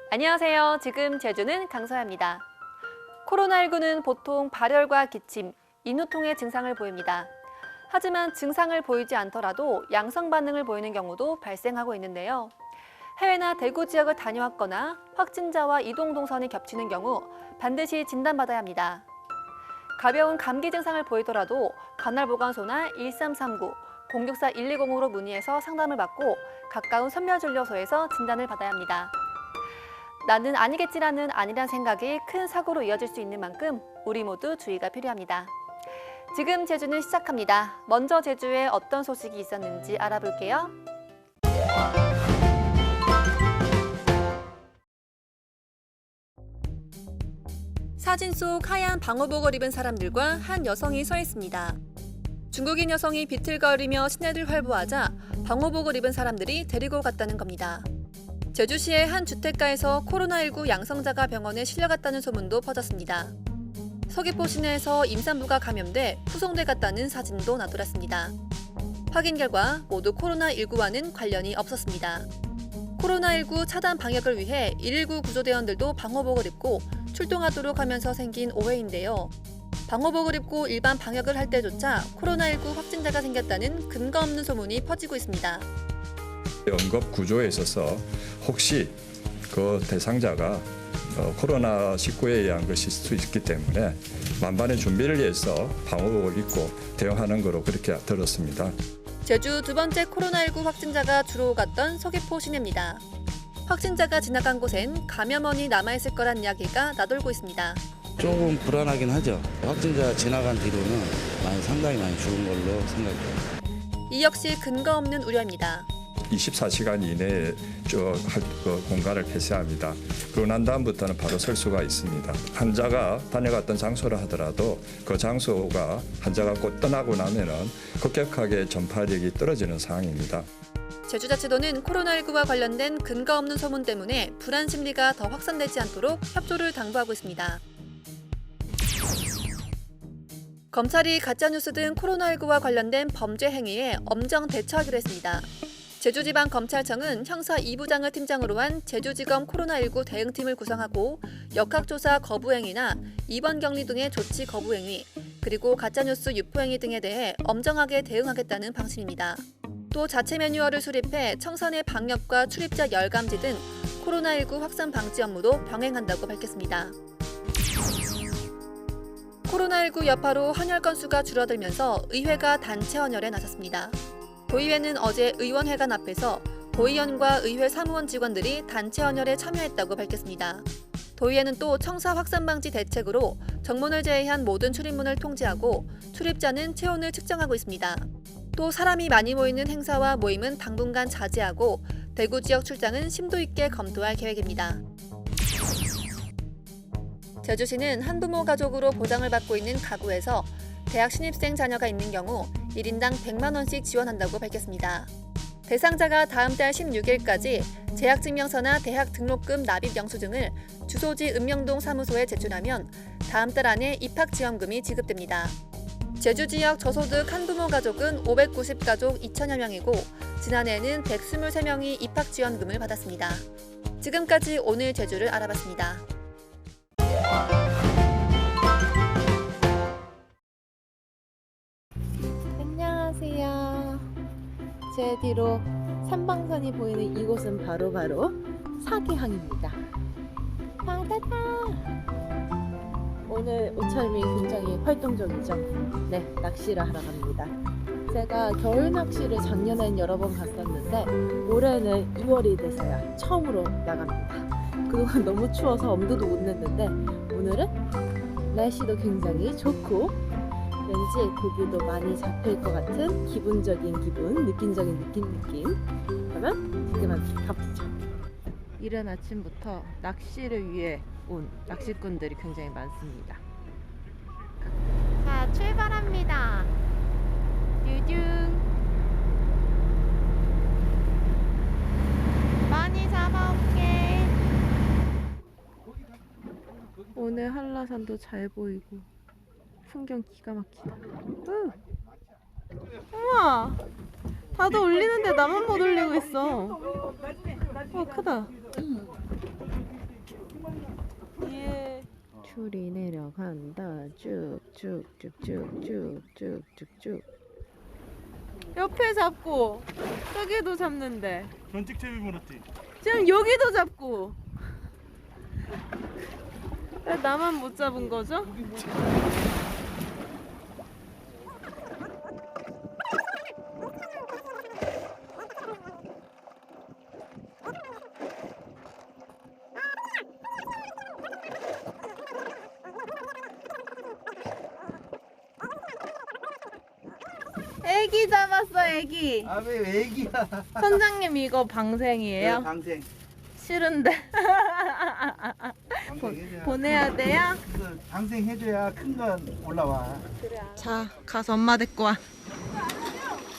안녕하세요. 지금 제주는 강서야입니다. 코로나19는 보통 발열과 기침, 인후통의 증상을 보입니다. 하지만 증상을 보이지 않더라도 양성 반응을 보이는 경우도 발생하고 있는데요. 해외나 대구 지역을 다녀왔거나 확진자와 이동 동선이 겹치는 경우 반드시 진단받아야 합니다. 가벼운 감기 증상을 보이더라도 관할보건소나 1339, 064-120으로 문의해서 상담을 받고 가까운 선별진료소에서 진단을 받아야 합니다. 나는 아니겠지라는 아니란 생각이 큰 사고로 이어질 수 있는 만큼 우리 모두 주의가 필요합니다. 지금 제주는 시작합니다. 먼저 제주에 어떤 소식이 있었는지 알아볼게요. 사진 속 하얀 방호복을 입은 사람들과 한 여성이 서 있습니다. 중국인 여성이 비틀거리며 시내를 활보하자 방호복을 입은 사람들이 데리고 갔다는 겁니다. 제주시의 한 주택가에서 코로나19 양성자가 병원에 실려갔다는 소문도 퍼졌습니다. 서귀포 시내에서 임산부가 감염돼 후송돼 갔다는 사진도 나돌았습니다. 확인 결과 모두 코로나19와는 관련이 없었습니다. 코로나19 차단 방역을 위해 119 구조대원들도 방호복을 입고 출동하도록 하면서 생긴 오해인데요. 방호복을 입고 일반 방역을 할 때조차 코로나19 확진자가 생겼다는 근거 없는 소문이 퍼지고 있습니다. 응급 구조에 있어서 혹시 그 대상자가 코로나19에 의한 것일 수 있기 때문에 만반의 준비를 위해서 방호복을 입고 대응하는 거로 그렇게 들었습니다. 제주 두 번째 코로나19 확진자가 주로 갔던 서귀포 시내입니다. 확진자가 지나간 곳엔 감염원이 남아있을 거란 이야기가 나돌고 있습니다. 조금 불안하긴 하죠. 확진자 지나간 뒤로는 상당히 많이 죽은 걸로 생각해요. 이 역시 근거 없는 우려입니다. 24시간 이내에 공간을 폐쇄합니다. 그러고 난 다음부터는 바로 설 수가 있습니다. 환자가 다녀갔던 장소를 하더라도 그 장소가 환자가 곧 떠나고 나면은 급격하게 전파력이 떨어지는 상황입니다. 제주자치도는 코로나19와 관련된 근거 없는 소문 때문에 불안 심리가 더 확산되지 않도록 협조를 당부하고 있습니다. 검찰이 가짜뉴스 등 코로나19와 관련된 범죄 행위에 엄정 대처하기로 했습니다. 제주지방검찰청은 형사 2부장을 팀장으로 한 제주지검 코로나19 대응팀을 구성하고 역학조사 거부행위나 입원 격리 등의 조치 거부행위, 그리고 가짜뉴스 유포행위 등에 대해 엄정하게 대응하겠다는 방침입니다. 또 자체 매뉴얼을 수립해 청산의 방역과 출입자 열감지 등 코로나19 확산 방지 업무도 병행한다고 밝혔습니다. 코로나19 여파로 헌혈 건수가 줄어들면서 의회가 단체 헌혈에 나섰습니다. 도의회는 어제 의원회관 앞에서 도의원과 의회 사무원 직원들이 단체 헌혈에 참여했다고 밝혔습니다. 도의회는 또 청사 확산 방지 대책으로 정문을 제외한 모든 출입문을 통제하고 출입자는 체온을 측정하고 있습니다. 또 사람이 많이 모이는 행사와 모임은 당분간 자제하고 대구 지역 출장은 심도 있게 검토할 계획입니다. 제주시는 한부모 가족으로 보장을 받고 있는 가구에서 대학 신입생 자녀가 있는 경우 1인당 100만 원씩 지원한다고 밝혔습니다. 대상자가 다음 달 16일까지 재학증명서나 대학 등록금 납입 영수증을 주소지 읍명동 사무소에 제출하면 다음 달 안에 입학지원금이 지급됩니다. 제주 지역 저소득 한부모 가족은 590가족 2천여 명이고 지난해에는 123명이 입학지원금을 받았습니다. 지금까지 오늘 제주를 알아봤습니다. 안녕하세요. 제 뒤로 산방산이 보이는 이곳은 바로 사계항입니다. 바다다. 오늘 오찰미 굉장히 활동적이죠. 네, 낚시를 하러 갑니다. 제가 겨울 낚시를 작년엔 여러 번 갔었는데 올해는 2월이 돼서야 처음으로 나갑니다. 그동안 너무 추워서 엄두도 못 냈는데 오늘은 날씨도 굉장히 좋고 왠지 고기도 많이 잡힐 것 같은 기분적인 기분, 느낌적인 느낌. 그러면 지금은 가보죠. 이른 아침부터 낚시를 위해 온 낚시꾼들이 굉장히 많습니다. 자, 출발합니다. 듀둥. 많이 잡아올게. 오늘 한라산도 잘 보이고 풍경 기가 막히다. 우와, 다들 올리는데 나만 못 올리고 있어. 크다. 예. 큐리 내려간다. 쭉쭉쭉쭉쭉쭉쭉쭉. 옆에 잡고 저기도 잡는데. 전직 채비 물었지. 지금 여기도 잡고. 왜 나만 못 잡은 거죠? 애기 잡았어, 애기. 아 왜 애기야? 선장님 이거 방생이에요? 방생. 싫은데. 방생해줘야. 보내야 돼요? 그래서 방생해줘야 큰 건 올라와. 자, 가서 엄마 데리고 와.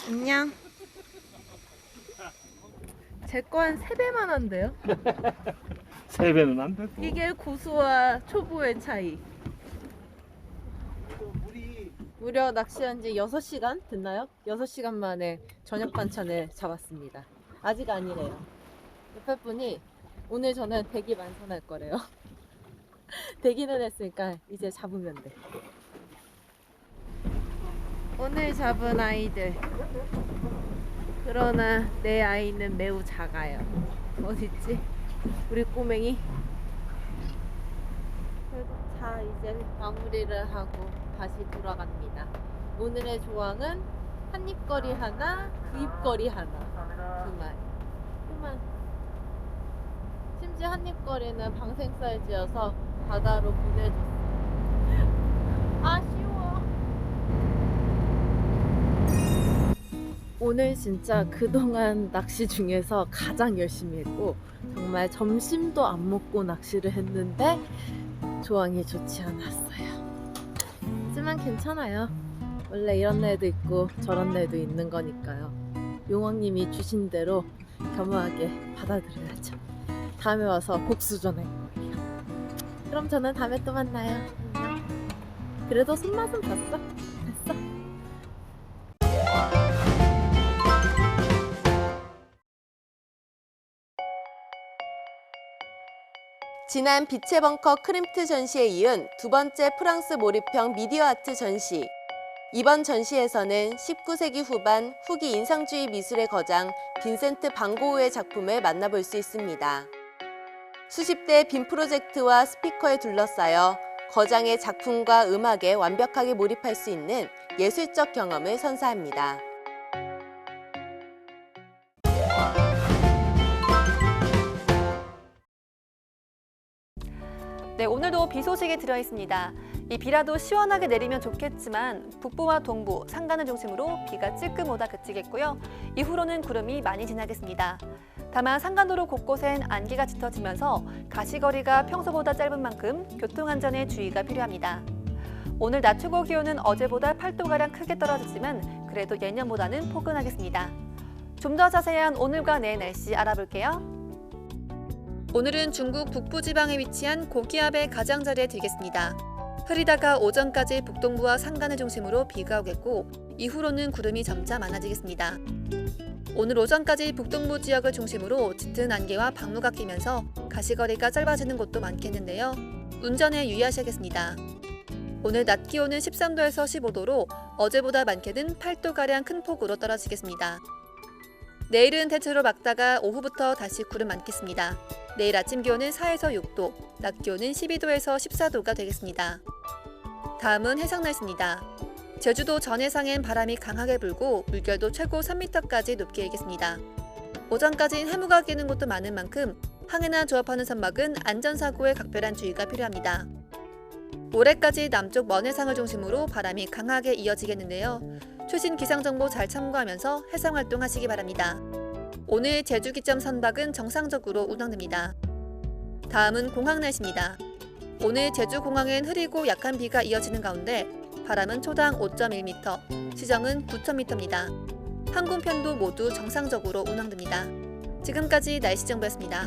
안녕. 제 거 한 3배만 한데요? 3배는 안 되고. 이게 고수와 초보의 차이. 물이 무려 낚시한 지 6시간 됐나요? 6시간 만에 저녁 반찬을 잡았습니다. 아직 아니래요. 옆에 분이 오늘 저는 대기 만선할 거래요. 대기는 했으니까 이제 잡으면 돼. 오늘 잡은 아이들. 그러나 내 아이는 매우 작아요. 어딨지? 우리 꼬맹이? 자, 이제 마무리를 하고 다시 돌아갑니다. 오늘의 조항은 한입거리 하나, 두입거리 하나. 그만. 심지어 한입거리는 방생 사이즈여서 바다로 보내줬어요. 아쉬워. 오늘 진짜 그동안 낚시 중에서 가장 열심히 했고 정말 점심도 안 먹고 낚시를 했는데 조항이 좋지 않았어요. 하지만 괜찮아요. 원래 이런 날도 있고 저런 날도 있는 거니까요. 용왕님이 주신 대로 겸허하게 받아들여야죠. 다음에 와서 복수 전할 거예요. 그럼 저는 다음에 또 만나요. 안녕. 그래도 손맛은 봤어. 됐어. 지난 빛의 벙커 크림트 전시에 이은 두 번째 프랑스 몰입형 미디어 아트 전시. 이번 전시에서는 19세기 후반 후기 인상주의 미술의 거장 빈센트 반 고흐의 작품을 만나볼 수 있습니다. 수십 대의 빔 프로젝트와 스피커에 둘러싸여 거장의 작품과 음악에 완벽하게 몰입할 수 있는 예술적 경험을 선사합니다. 네, 오늘도 비 소식이 들어있습니다. 이 비라도 시원하게 내리면 좋겠지만 북부와 동부, 산간을 중심으로 비가 찔끔 오다 그치겠고요. 이후로는 구름이 많이 지나겠습니다. 다만 산간도로 곳곳엔 안개가 짙어지면서 가시거리가 평소보다 짧은 만큼 교통안전에 주의가 필요합니다. 오늘 낮 최고 기온은 어제보다 8도가량 크게 떨어지지만 그래도 예년보다는 포근하겠습니다. 좀 더 자세한 오늘과 내일 날씨 알아볼게요. 오늘은 중국 북부지방에 위치한 고기압의 가장자리에 들겠습니다. 흐리다가 오전까지 북동부와 산간을 중심으로 비가 오겠고 이후로는 구름이 점차 많아지겠습니다. 오늘 오전까지 북동부 지역을 중심으로 짙은 안개와 방루가 끼면서 가시거리가 짧아지는 곳도 많겠는데요. 운전에 유의하셔야겠습니다. 오늘 낮 기온은 13도에서 15도로 어제보다 많게는 8도가량 큰 폭우로 떨어지겠습니다. 내일은 대체로 맑다가 오후부터 다시 구름 많겠습니다. 내일 아침 기온은 4에서 6도, 낮 기온은 12도에서 14도가 되겠습니다. 다음은 해상 날씨입니다. 제주도 전해상엔 바람이 강하게 불고 물결도 최고 3m까지 높게 일겠습니다. 오전까지는 해무가 끼는 곳도 많은 만큼 항해나 조업하는 선박은 안전사고에 각별한 주의가 필요합니다. 모레까지 남쪽 먼 해상을 중심으로 바람이 강하게 이어지겠는데요. 최신 기상정보 잘 참고하면서 해상활동 하시기 바랍니다. 오늘 제주 기점 선박은 정상적으로 운항됩니다. 다음은 공항 날씨입니다. 오늘 제주 공항엔 흐리고 약한 비가 이어지는 가운데 바람은 초당 5.1m, 시정은 9,000m입니다. 항공편도 모두 정상적으로 운항됩니다. 지금까지 날씨 정보였습니다.